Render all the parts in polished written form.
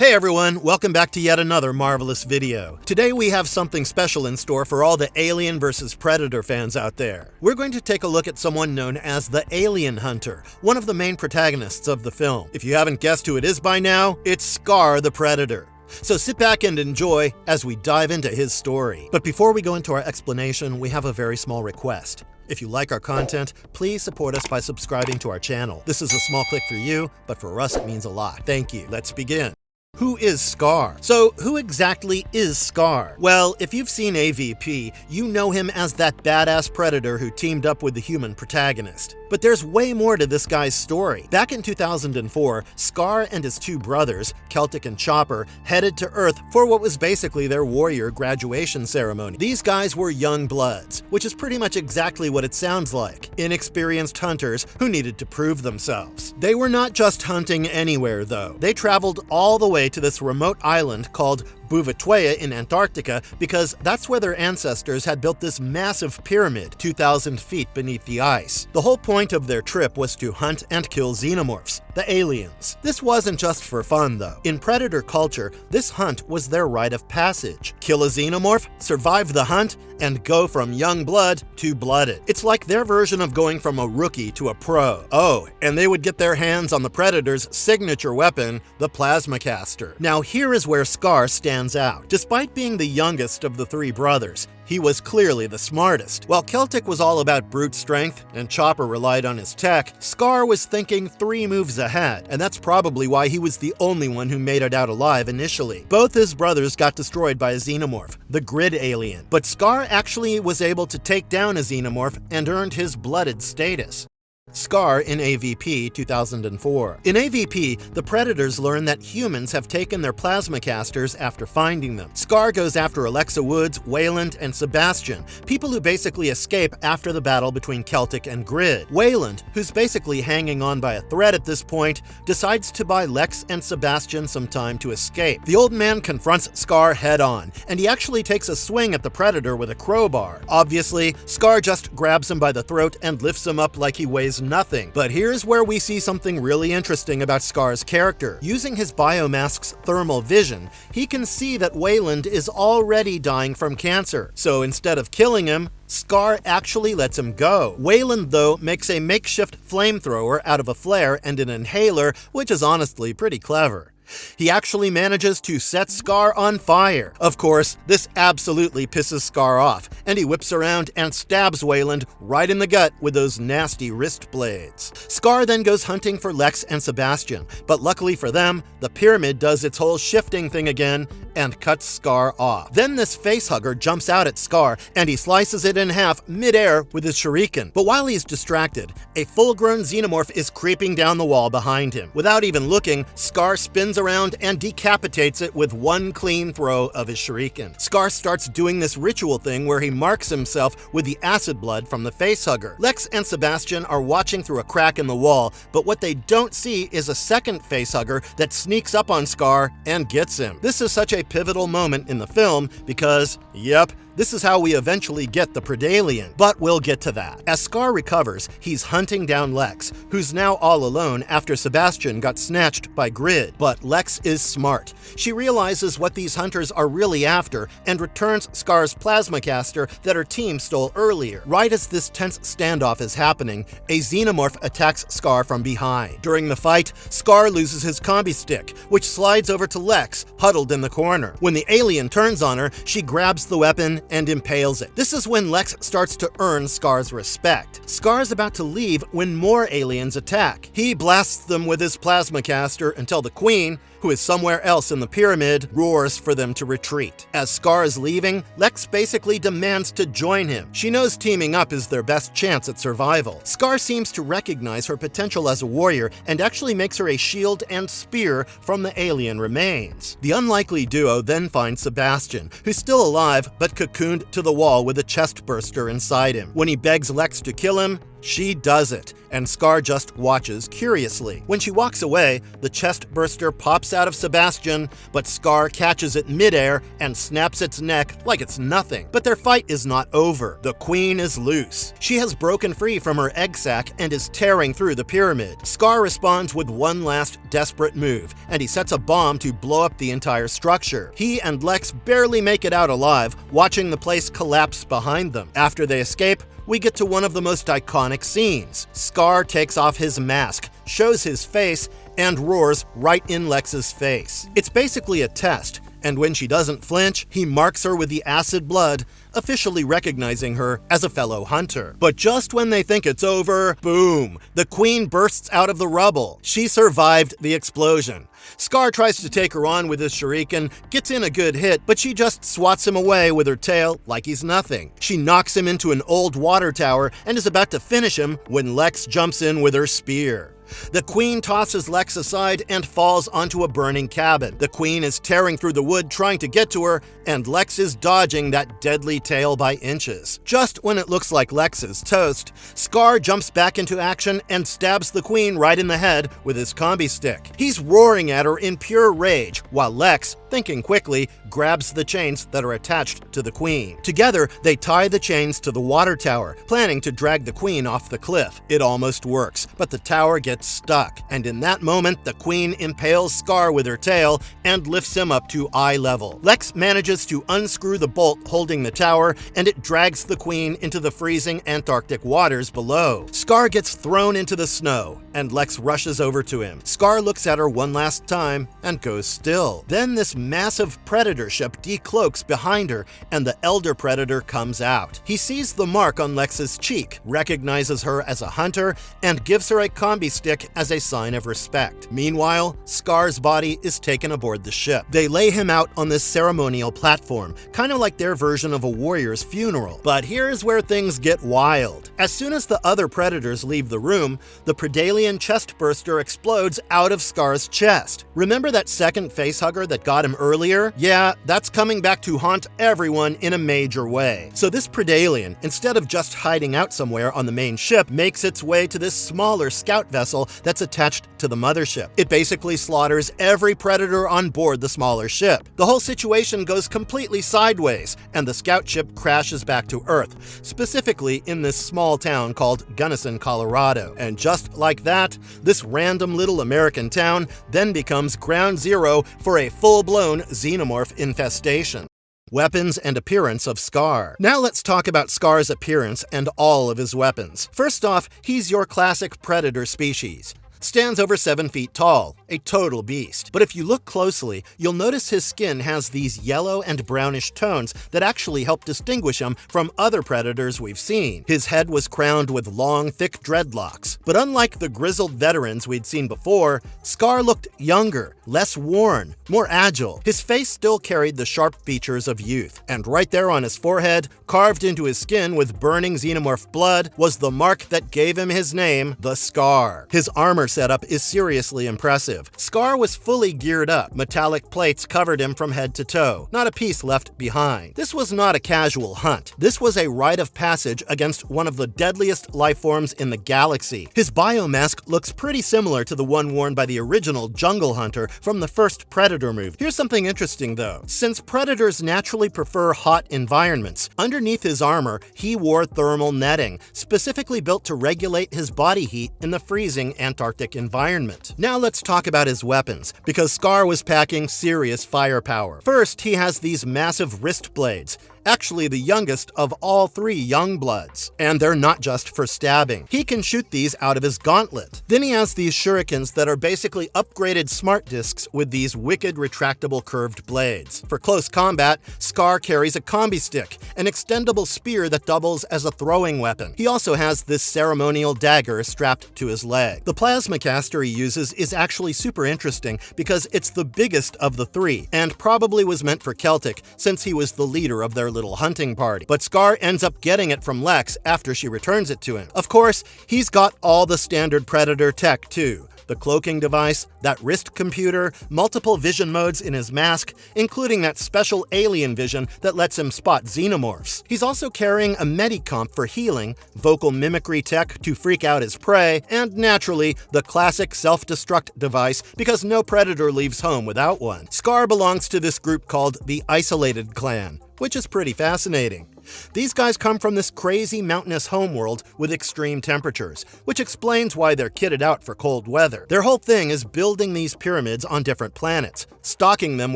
Hey everyone, welcome back to yet another marvelous video. Today we have something special in store for all the Alien vs. Predator fans out there. We're going to take a look at someone known as the Alien Hunter, one of the main protagonists of the film. If you haven't guessed who it is by now, it's Scar the Predator. So sit back and enjoy as we dive into his story. But before we go into our explanation, we have a very small request. If you like our content, please support us by subscribing to our channel. This is a small click for you, but for us it means a lot. Thank you. Let's begin. Who is Scar? So, who exactly is Scar? Well, if you've seen AVP, you know him as that badass predator who teamed up with the human protagonist. But there's way more to this guy's story. Back in 2004, Scar and his two brothers, Celtic and Chopper, headed to Earth for what was basically their warrior graduation ceremony. These guys were young bloods, which is pretty much exactly what it sounds like. Inexperienced hunters who needed to prove themselves. They were not just hunting anywhere, though. They traveled all the way to this remote island called Bouvetøya in Antarctica because that's where their ancestors had built this massive pyramid 2,000 feet beneath the ice. The whole point of their trip was to hunt and kill Xenomorphs, the aliens. This wasn't just for fun though. In predator culture, this hunt was their rite of passage. Kill a Xenomorph, survive the hunt, and go from young blood to blooded. It's like their version of going from a rookie to a pro. Oh, and they would get their hands on the Predator's signature weapon, the plasma caster. Now here is where Scar stands out. Despite being the youngest of the three brothers, he was clearly the smartest. While Celtic was all about brute strength and Chopper relied on his tech, Scar was thinking 3 moves ahead, and that's probably why he was the only one who made it out alive initially. Both his brothers got destroyed by a Xenomorph, the grid alien, but Scar actually was able to take down a Xenomorph and earned his blooded status. Scar in AVP 2004. In AVP, the Predators learn that humans have taken their plasma casters after finding them. Scar goes after Alexa Woods, Wayland, and Sebastian, people who basically escape after the battle between Celtic and Grid. Wayland, who's basically hanging on by a thread at this point, decides to buy Lex and Sebastian some time to escape. The old man confronts Scar head-on, and he actually takes a swing at the Predator with a crowbar. Obviously, Scar just grabs him by the throat and lifts him up like he weighs nothing. But here's where we see something really interesting about Scar's character. Using his biomask's thermal vision, he can see that Wayland is already dying from cancer. So instead of killing him, Scar actually lets him go. Wayland, though, makes a makeshift flamethrower out of a flare and an inhaler, which is honestly pretty clever. He actually manages to set Scar on fire. Of course, this absolutely pisses Scar off, and he whips around and stabs Wayland right in the gut with those nasty wrist blades. Scar then goes hunting for Lex and Sebastian, but luckily for them, the pyramid does its whole shifting thing again and cuts Scar off. Then this facehugger jumps out at Scar, and he slices it in half mid-air with his shuriken. But while he's distracted, a full-grown Xenomorph is creeping down the wall behind him. Without even looking, Scar spins around and decapitates it with one clean throw of his shuriken. Scar starts doing this ritual thing where he marks himself with the acid blood from the facehugger. Lex and Sebastian are watching through a crack in the wall, but what they don't see is a second facehugger that sneaks up on Scar and gets him. This is such a pivotal moment in the film because, yep, this is how we eventually get the Predalien, but we'll get to that. As Scar recovers, he's hunting down Lex, who's now all alone after Sebastian got snatched by Grid. But Lex is smart. She realizes what these hunters are really after and returns Scar's plasma caster that her team stole earlier. Right as this tense standoff is happening, a Xenomorph attacks Scar from behind. During the fight, Scar loses his combi stick, which slides over to Lex, huddled in the corner. When the alien turns on her, she grabs the weapon and impales it. This is when Lex starts to earn Scar's respect. Scar's about to leave when more aliens attack. He blasts them with his plasma caster until the Queen, who is somewhere else in the pyramid, roars for them to retreat. As Scar is leaving, Lex basically demands to join him. She knows teaming up is their best chance at survival. Scar seems to recognize her potential as a warrior and actually makes her a shield and spear from the alien remains. The unlikely duo then finds Sebastian, who's still alive but cocooned to the wall with a chest burster inside him. When he begs Lex to kill him, She does it, and Scar just watches curiously. When she walks away, the chest burster pops out of Sebastian, but Scar catches it midair and snaps its neck like it's nothing. But their fight is not over. The Queen is loose. She has broken free from her egg sac and is tearing through the pyramid. Scar responds with one last desperate move, and he sets a bomb to blow up the entire structure. He and Lex barely make it out alive, watching the place collapse behind them. After they escape, we get to one of the most iconic scenes. Scar takes off his mask, shows his face, and roars right in Lex's face. It's basically a test, and when she doesn't flinch, he marks her with the acid blood, officially recognizing her as a fellow hunter. But just when they think it's over, boom! The Queen bursts out of the rubble. She survived the explosion. Scar tries to take her on with his shuriken, gets in a good hit, but she just swats him away with her tail like he's nothing. She knocks him into an old water tower and is about to finish him when Lex jumps in with her spear. The Queen tosses Lex aside and falls onto a burning cabin. The Queen is tearing through the wood trying to get to her, and Lex is dodging that deadly tail by inches. Just when it looks like Lex is toast, Scar jumps back into action and stabs the Queen right in the head with his combi stick. He's roaring at her in pure rage, while Lex, thinking quickly, grabs the chains that are attached to the Queen. Together, they tie the chains to the water tower, planning to drag the Queen off the cliff. It almost works, but the tower gets stuck, and in that moment, the Queen impales Scar with her tail and lifts him up to eye level. Lex manages to unscrew the bolt holding the tower, and it drags the Queen into the freezing Antarctic waters below. Scar gets thrown into the snow, and Lex rushes over to him. Scar looks at her one last time and goes still. Then this massive predator ship decloaks behind her, and the Elder Predator comes out. He sees the mark on Lex's cheek, recognizes her as a hunter, and gives her a combi stick as a sign of respect. Meanwhile, Scar's body is taken aboard the ship. They lay him out on this ceremonial platform, kind of like their version of a warrior's funeral. But here's where things get wild. As soon as the other predators leave the room, the Predalien chest burster explodes out of Scar's chest. Remember that second facehugger that got him earlier? Yeah, that's coming back to haunt everyone in a major way. So this Predalien, instead of just hiding out somewhere on the main ship, makes its way to this smaller scout vessel that's attached to the mothership. It basically slaughters every predator on board the smaller ship. The whole situation goes completely sideways, and the scout ship crashes back to Earth, specifically in this small town called Gunnison, Colorado. And just like that, this random little American town then becomes ground zero for a full-blown xenomorph infestation. Weapons and appearance of Scar. Now let's talk about Scar's appearance and all of his weapons. First off, he's your classic predator species. Stands over 7 feet tall, a total beast. But if you look closely, you'll notice his skin has these yellow and brownish tones that actually help distinguish him from other predators we've seen. His head was crowned with long, thick dreadlocks. But unlike the grizzled veterans we'd seen before, Scar looked younger, less worn, more agile. His face still carried the sharp features of youth. And right there on his forehead, carved into his skin with burning xenomorph blood, was the mark that gave him his name, the Scar. His armor setup is seriously impressive. Scar was fully geared up. Metallic plates covered him from head to toe, not a piece left behind. This was not a casual hunt. This was a rite of passage against one of the deadliest life forms in the galaxy. His biomask looks pretty similar to the one worn by the original Jungle Hunter from the first Predator movie. Here's something interesting though. Since predators naturally prefer hot environments, underneath his armor, he wore thermal netting, specifically built to regulate his body heat in the freezing Antarctic environment. Now let's talk about his weapons, because Scar was packing serious firepower. First, he has these massive wrist blades, actually the youngest of all 3 young bloods. And they're not just for stabbing. He can shoot these out of his gauntlet. Then he has these shurikens that are basically upgraded smart discs with these wicked retractable curved blades. For close combat, Scar carries a combi stick, an extendable spear that doubles as a throwing weapon. He also has this ceremonial dagger strapped to his leg. The plasma caster he uses is actually super interesting because it's the biggest of the 3, and probably was meant for Celtic since he was the leader of their little hunting party. But Scar ends up getting it from Lex after she returns it to him. Of course, he's got all the standard Predator tech too. The cloaking device, that wrist computer, multiple vision modes in his mask, including that special alien vision that lets him spot xenomorphs. He's also carrying a medicomp for healing, vocal mimicry tech to freak out his prey, and naturally, the classic self-destruct device because no predator leaves home without one. Scar belongs to this group called the Isolated Clan, which is pretty fascinating. These guys come from this crazy mountainous homeworld with extreme temperatures, which explains why they're kitted out for cold weather. Their whole thing is building these pyramids on different planets, stocking them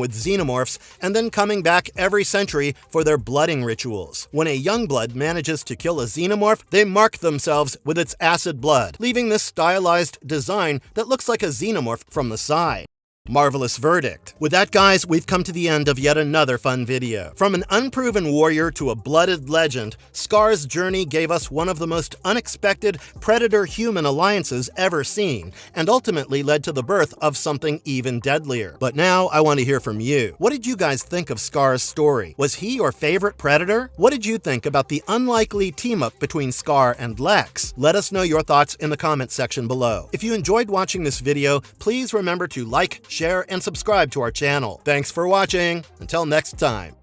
with xenomorphs, and then coming back every century for their blooding rituals. When a youngblood manages to kill a xenomorph, they mark themselves with its acid blood, leaving this stylized design that looks like a xenomorph from the side. Marvelous verdict. With that, guys, we've come to the end of yet another fun video. From an unproven warrior to a blooded legend, Scar's journey gave us one of the most unexpected predator-human alliances ever seen, and ultimately led to the birth of something even deadlier. But now, I want to hear from you. What did you guys think of Scar's story? Was he your favorite predator? What did you think about the unlikely team-up between Scar and Lex? Let us know your thoughts in the comment section below. If you enjoyed watching this video, please remember to like, share, and subscribe to our channel. Thanks for watching. Until next time.